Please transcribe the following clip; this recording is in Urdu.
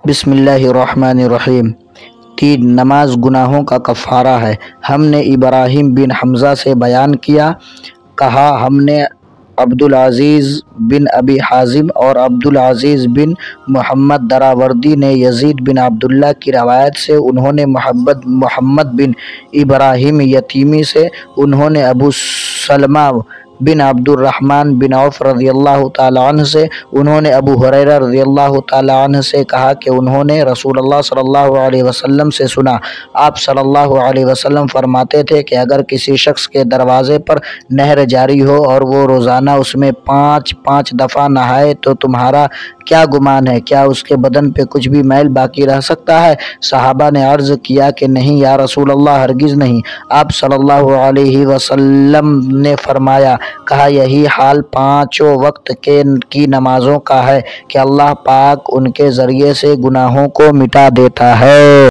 بسم اللہ الرحمن الرحیم۔ 3 نماز گناہوں کا کفارہ ہے۔ ہم نے ابراہیم بن حمزہ سے بیان کیا، کہا ہم نے عبدالعزیز بن ابی حازم اور عبدالعزیز بن محمد دراوردی نے یزید بن عبداللہ کی روایت سے، انہوں نے محمد بن ابراہیم یتیمی سے، انہوں نے ابو سلمہ بن عبد الرحمن بن عوف رضی اللہ تعالی عنہ سے، انہوں نے ابو ہریرہ رضی اللہ تعالی عنہ سے کہا کہ انہوں نے رسول اللہ صلی اللہ علیہ وسلم سے سنا، آپ صلی اللہ علیہ وسلم فرماتے تھے کہ اگر کسی شخص کے دروازے پر نہر جاری ہو اور وہ روزانہ اس میں 5 دفعہ نہائے تو تمہارا کیا گمان ہے، کیا اس کے بدن پہ کچھ بھی میل باقی رہ سکتا ہے؟ صحابہ نے عرض کیا کہ نہیں یا رسول اللہ، ہرگز نہیں۔ آپ صلی اللہ علیہ وسلم نے فرمایا، کہا یہی حال 5 وقت کی نمازوں کا ہے کہ اللہ پاک ان کے ذریعے سے گناہوں کو مٹا دیتا ہے۔